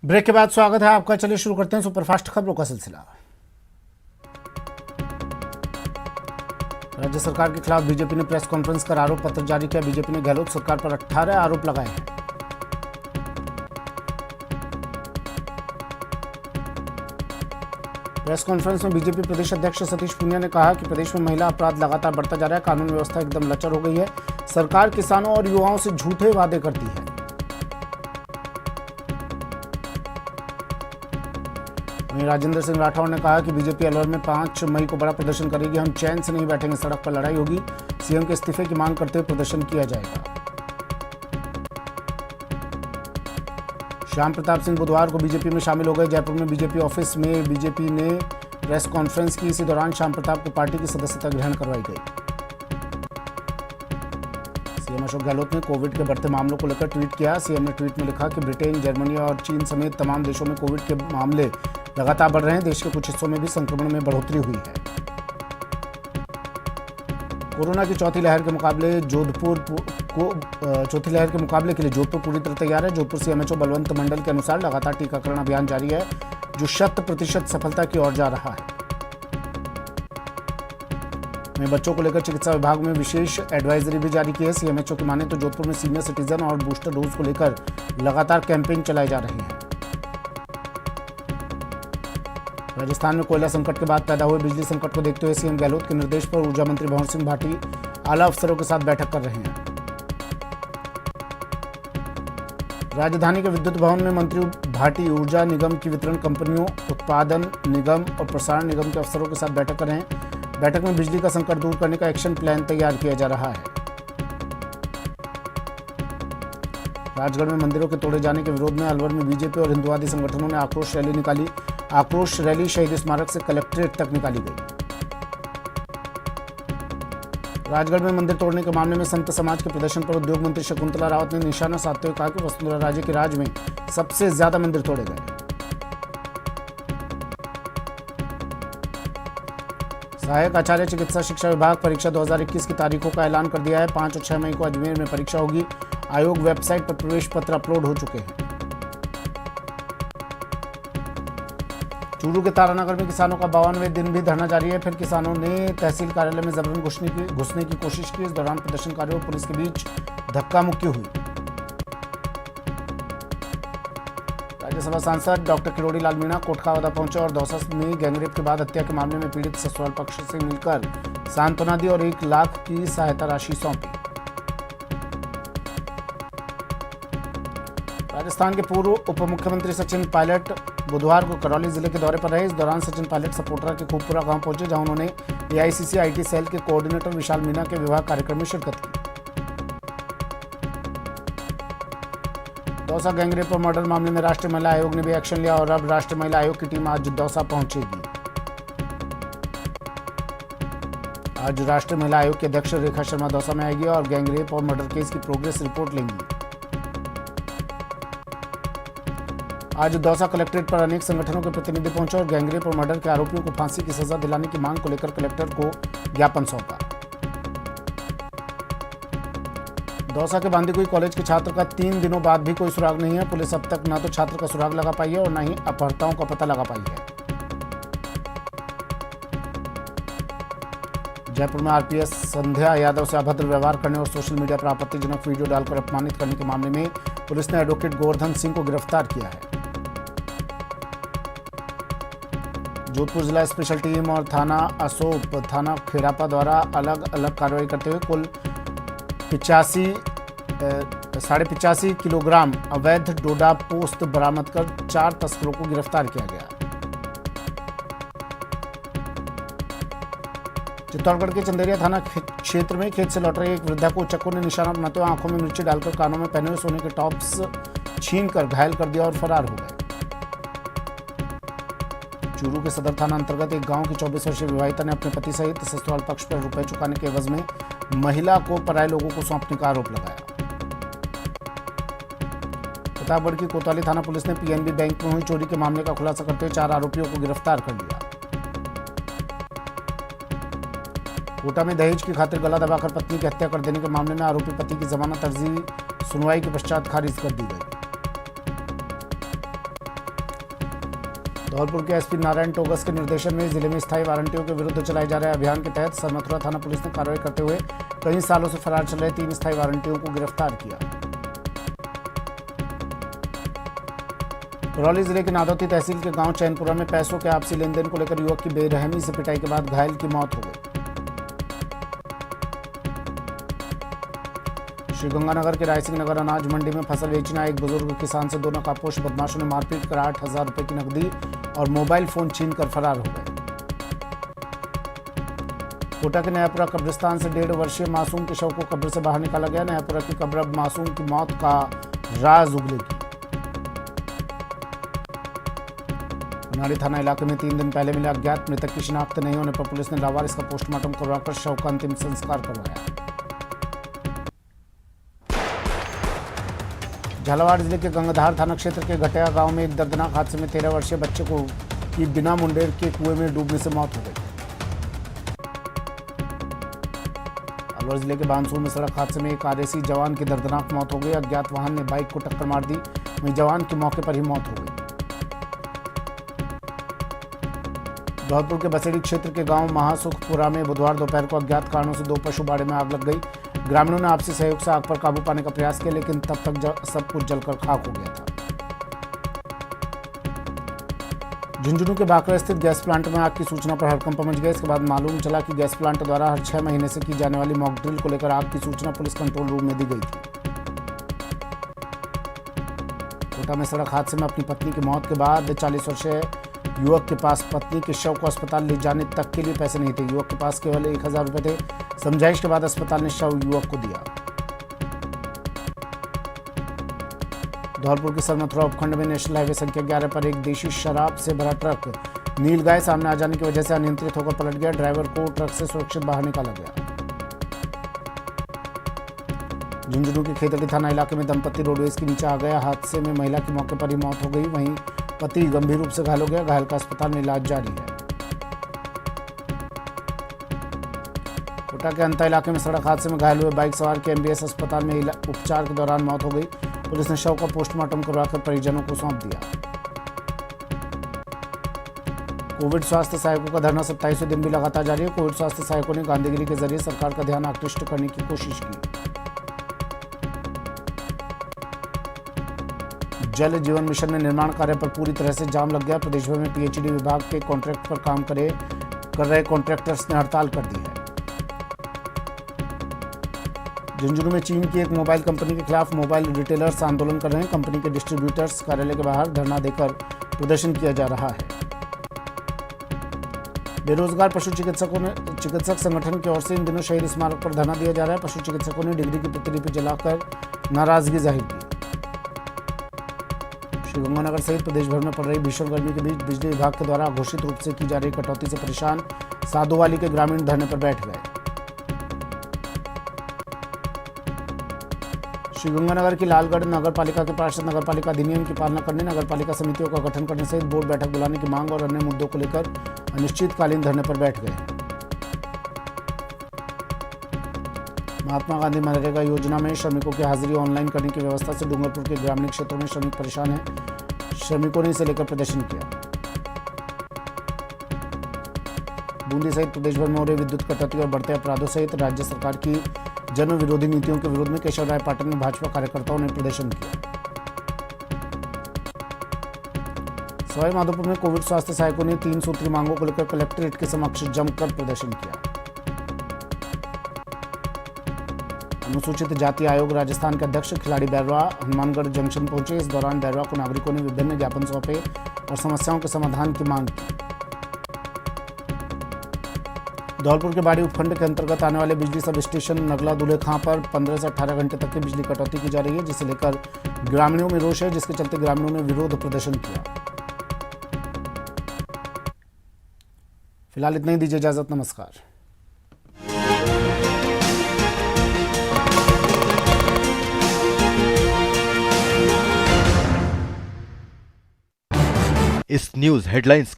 Break के बाद स्वागत है आपका। चलिए शुरू करते हैं सुपरफास्ट खबरों का सिलसिला। राज्य सरकार के खिलाफ बीजेपी ने प्रेस कॉन्फ्रेंस कर आरोप पत्र जारी किया। बीजेपी ने गहलोत सरकार पर 18 आरोप लगाए हैं। प्रेस कॉन्फ्रेंस में बीजेपी प्रदेश अध्यक्ष सतीश पूनिया ने कहा कि प्रदेश में महिला अपराध लगातार बढ़ता जा रहा है। कानून व्यवस्था एकदम लचर हो गई है। सरकार किसानों और युवाओं से झूठे वादे करती है। वहीं राजेंद्र सिंह राठौड़ ने कहा कि बीजेपी अलवर में 5 मई को बड़ा प्रदर्शन करेगी। हम चैन से नहीं बैठेंगे, सड़क पर लड़ाई होगी। सीएम के इस्तीफे की मांग करते हुए प्रदर्शन किया जाएगा। श्याम प्रताप सिंह बुधवार को बीजेपी में शामिल हो गए। जयपुर में बीजेपी ऑफिस में बीजेपी ने प्रेस कॉन्फ्रेंस की। इसी दौरान श्याम प्रताप को पार्टी की सदस्यता ग्रहण करवाई गई। सीएम अशोक गहलोत ने कोविड के बढ़ते मामलों को लेकर ट्वीट किया। सीएम ने ट्वीट में लिखा कि ब्रिटेन, जर्मनी और चीन समेत तमाम देशों में कोविड के मामले लगातार बढ़ रहे हैं। देश के कुछ हिस्सों में भी संक्रमण में बढ़ोतरी हुई है। कोरोना की चौथी लहर के मुकाबले के लिए जोधपुर पूरी तरह तैयार है। जोधपुर सीएमएचओ बलवंत मंडल के अनुसार लगातार टीकाकरण अभियान जारी है, जो 100% सफलता की ओर जा रहा है। वहीं बच्चों को लेकर चिकित्सा विभाग में विशेष एडवाइजरी भी जारी की है। सीएमएचओ की माने तो जोधपुर में सीनियर सिटीजन और बूस्टर डोज को लेकर लगातार कैंपेन चलाई जा रही है। राजस्थान में कोयला संकट के बाद पैदा हुए बिजली संकट को देखते हुए सीएम गहलोत के निर्देश पर ऊर्जा मंत्री भंवर सिंह भाटी आला अफसरों के साथ बैठक कर रहे हैं। राजधानी के विद्युत भवन में मंत्री भाटी ऊर्जा निगम की वितरण कंपनियों, उत्पादन निगम और प्रसारण निगम के अफसरों के साथ बैठक कर रहे हैं। बैठक में बिजली का संकट दूर करने का एक्शन प्लान तैयार किया जा रहा है। राजगढ़ में मंदिरों के तोड़े जाने के विरोध में अलवर में बीजेपी और हिंदुवादी संगठनों ने आक्रोश रैली निकाली। आक्रोश रैली शहीद स्मारक से कलेक्ट्रेट तक निकाली गई। राजगढ़ में मंदिर तोड़ने के मामले में संत समाज के प्रदर्शन पर उद्योग मंत्री शकुंतला रावत ने निशाना साधते हुए कहा कि वसुंधरा राजे के राज में सबसे ज्यादा मंदिर तोड़े गए। सहायक आचार्य चिकित्सा शिक्षा विभाग परीक्षा 2021 की तारीखों का ऐलान कर दिया है। 5 और 6 मई को अजमेर में परीक्षा होगी। आयोग वेबसाइट पर प्रवेश पत्र अपलोड हो चुके हैं। चूरू के तारानगर में किसानों का 52वें दिन भी धरना जारी है। फिर किसानों ने तहसील कार्यालय में जबरन घुसने की कोशिश की। इस दौरान प्रदर्शनकारियों और पुलिस के बीच धक्का मुक्की हुई। राज्यसभा सांसद डॉक्टर किरोड़ी लाल मीणा कोटखावदा पहुंचे और दौसा में गैंगरेप के बाद हत्या के मामले में पीड़ित ससुराल पक्ष से मिलकर सांत्वना दी और 1 लाख की सहायता राशि सौंपी। राजस्थान के पूर्व उप मुख्यमंत्री सचिन पायलट बुधवार को करौली जिले के दौरे पर रहे। इस दौरान सचिन पायलट सपोटरा के खूबपुरा गांव पहुंचे, जहां उन्होंने एआईसीसी आईटी सेल के कोऑर्डिनेटर विशाल मीणा के विवाह कार्यक्रम में शिरकत की। दौसा गैंगरेप और मर्डर मामले में राष्ट्रीय महिला आयोग ने भी एक्शन लिया और अब राष्ट्रीय महिला आयोग की टीम आज दौसा पहुंचेगी। आज राष्ट्रीय महिला आयोग की अध्यक्ष रेखा शर्मा दौसा में आएगी और गैंगरेप और मर्डर केस की प्रोग्रेस रिपोर्ट लेंगी। आज दौसा कलेक्ट्रेट पर अनेक संगठनों के प्रतिनिधि पहुंचे और गैंगरेप और मर्डर के आरोपियों को फांसी की सजा दिलाने की मांग को लेकर कलेक्टर को ज्ञापन सौंपा। दौसा के बांदीकुई कॉलेज के छात्र का 3 दिनों बाद भी कोई सुराग नहीं है। पुलिस अब तक न तो छात्र का सुराग लगा पाई है और न ही अपहर्ताओं का पता लगा पाई है। जयपुर में आरपीएस संध्या यादव से अभद्र व्यवहार करने और सोशल मीडिया पर आपत्तिजनक वीडियो डालकर अपमानित करने के मामले में पुलिस ने एडवोकेट गोवर्धन सिंह को गिरफ्तार किया है। जोधपुर जिला स्पेशल टीम और थाना असोप, थाना खेरापा द्वारा अलग अलग कार्रवाई करते हुए कुल 85.5 किलोग्राम अवैध डोडा पोस्त बरामद कर 4 तस्करों को गिरफ्तार किया गया। चित्तौड़गढ़ के चंदेरिया थाना क्षेत्र में खेत से लौट रही एक वृद्धा को चक्कू ने निशाना बनाते हुए आंखों में मिर्ची डालकर कानों में पहने हुए सोने के टॉप्स छीनकर घायल कर दिया और फरार हो गए। चूरू के सदर थाना अंतर्गत एक गांव की 24 वर्षीय विवाहिता ने अपने पति सहित ससुराल पक्ष पर रुपए चुकाने के एवज में महिला को पराये लोगों को सौंपने का आरोप लगाया। प्रतापगढ़ की कोतवाली थाना पुलिस ने पीएनबी बैंक में हुई चोरी के मामले का खुलासा करते हुए 4 आरोपियों को गिरफ्तार कर लिया। कोटा में दहेज की खातिर गला दबाकर पत्नी की हत्या कर देने के मामले में आरोपी पति की जमानत अर्जी सुनवाई के पश्चात खारिज कर दी गई। धौलपुर के एसपी नारायण टोगस के निर्देशन में जिले में स्थायी वारंटियों के विरुद्ध चलाए जा रहे अभियान के तहत सरमथुरा थाना पुलिस ने कार्रवाई करते हुए कई सालों से फरार चल रहे 3 स्थायी वारंटियों को गिरफ्तार किया। करौली जिले के नादौती तहसील के गांव चैनपुरा में पैसों के आपसी लेन देन को लेकर युवक की बेरहमी से पिटाई के बाद घायल की मौत हो गई। श्रीगंगानगर के रायसिंह नगर अनाज मंडी में फसल बेचने आए एक बुजुर्ग किसान से 2 नकाबपोश बदमाशों ने मारपीट कर 8,000 रुपए की नकदी और मोबाइल फोन छीनकर फरार हो गए। कोटा के नयापुरा कब्रिस्तान से 1.5 वर्षीय मासूम के शव को कब्र से बाहर निकाला गया। नयापुरा की कब्र अब मासूम की मौत का राज उगलेगी। उनाड़ी थाना इलाके में 3 दिन पहले मिले अज्ञात मृतक की शिनाख्त नहीं होने पर पुलिस ने लावारिस का पोस्टमार्टम करवाकर शव का अंतिम संस्कार करवाया। झालावाड़ जिले के गंगाधार थाना क्षेत्र के घटिया गांव में एक दर्दनाक हादसे में 13 वर्षीय बच्चे की बिना मुंडेर के कुएं में डूबने से मौत हो गई। अलवर जिले के बानसूर में सड़क हादसे में एक आरएसी जवान की दर्दनाक मौत हो गई। अज्ञात वाहन ने बाइक को टक्कर मार दी, वहीं जवान की मौके पर ही मौत हो गई। धौलपुर के बसेड़ी क्षेत्र के गांव महासुखपुरा में बुधवार दोपहर को अज्ञात कारणों से 2 पशु बाड़े में आग लग गई। ग्रामीणों ने आपसी सहयोग से आग पर काबू पाने का प्रयास किया, लेकिन तब तक सब कुछ जलकर खाक हो गया था। झुंझुनू के भाखड़ा स्थित गैस प्लांट में आग की सूचना पर हड़कंप मच गया। इसके बाद मालूम चला कि गैस प्लांट द्वारा हर 6 महीने से की जाने वाली मॉक ड्रिल को लेकर आग की सूचना पुलिस कंट्रोल रूम में दी गई थी। कोटा में सड़क हादसे में अपनी पत्नी की मौत के बाद 40 वर्षीय युवक के पास पत्नी के शव को अस्पताल ले जाने तक के लिए पैसे नहीं थे। युवक के पास केवल 1,000 रुपए थे। समझाइश के बाद अस्पताल ने शव युवक को दिया। धौलपुर के सरमथुरा उपखंड में नेशनल हाईवे संख्या 11 पर एक देशी शराब से भरा ट्रक नीलगाय सामने आ जाने की वजह से अनियंत्रित होकर पलट गया। ड्राइवर को ट्रक से सुरक्षित बाहर निकाला गया। झुंझुनू के खेतड़ी थाना इलाके में दंपति रोडवेज के नीचे आ गया। हादसे में महिला की मौके पर ही मौत हो गई, वहीं पति गंभीर रूप से घायल हो गया। घायल का अस्पताल में इलाज जारी है। कोटा के अंता इलाके में सड़क हादसे में घायल हुए बाइक सवार के एमबीएस अस्पताल में उपचार के दौरान मौत हो गई। पुलिस ने शव का पोस्टमार्टम करवाकर परिजनों को सौंप दिया। कोविड स्वास्थ्य सहायकों का धरना 27वें दिन भी लगातार जारी है। कोविड स्वास्थ्य सहायकों ने गांधीगिरी के जरिए सरकार का ध्यान आकृष्ट करने की कोशिश की। जल जीवन मिशन में निर्माण कार्य पर पूरी तरह से जाम लग गया। प्रदेश भर में पीएचडी विभाग के कॉन्ट्रैक्ट पर काम कर रहे कॉन्ट्रैक्टर्स ने हड़ताल कर दी है। झुंझुनू में चीन की एक मोबाइल कंपनी के खिलाफ मोबाइल रिटेलर्स आंदोलन कर रहे हैं। कंपनी के डिस्ट्रीब्यूटर्स कार्यालय के बाहर धरना देकर प्रदर्शन किया जा रहा है। बेरोजगार पशु चिकित्सक संगठन की ओर से इन दिनों शहीद स्मारक पर धरना दिया जा रहा है। पशु चिकित्सकों ने डिग्री की प्रतिलिपि जलाकर नाराजगी जाहिर की। श्रीगंगानगर सहित प्रदेश भर में पड़ रही भीषण गर्मी के बीच बिजली विभाग के द्वारा घोषित रूप से की जा रही कटौती से परेशान साधुवाली के ग्रामीण धरने पर बैठ गए। श्रीगंगानगर की लालगढ़ नगर पालिका के पार्षद नगर पालिका अधिनियम की पालना करने, नगर पालिका समितियों का गठन करने सहित बोर्ड बैठक बुलाने की मांग और अन्य मुद्दों को लेकर अनिश्चितकालीन धरने पर बैठ गए। महात्मा गांधी मनरेगा योजना में श्रमिकों की हाजिरी ऑनलाइन करने की व्यवस्था से डूंगरपुर के ग्रामीण क्षेत्रों में श्रमिक परेशान हैं। श्रमिकों ने इसे लेकर प्रदर्शन किया। बूंदी सहित प्रदेश भर में हो रही विद्युत कटौती और बढ़ते अपराधों सहित राज्य सरकार की जन विरोधी नीतियों के विरोध में केशव राय पाटन में भाजपा कार्यकर्ताओं ने प्रदर्शन किया। सवाई माधोपुर में कोविड स्वास्थ्य सहायकों ने 3 सूत्री मांगों को लेकर कलेक्ट्रेट के समक्ष जमकर प्रदर्शन किया। अनुसूचित जाति आयोग राजस्थान के अध्यक्ष खिलाड़ी बैरवा हनुमानगढ़ जंक्शन पहुंचे। इस दौरान बैरवा को नागरिकों ने विभिन्न ज्ञापन सौंपे और समस्याओं के समाधान की मांग की। धौलपुर के बाड़ी उपखंड के अंतर्गत आने वाले बिजली सब स्टेशन नगला दूल्हे खां पर 15 से 18 घंटे तक की बिजली कटौती की जा रही है, जिसे लेकर ग्रामीणों में रोष है, जिसके चलते ग्रामीणों ने विरोध प्रदर्शन किया। फिलहाल इतना ही, दीजिए इजाजत, नमस्कार। इस न्यूज हेडलाइंस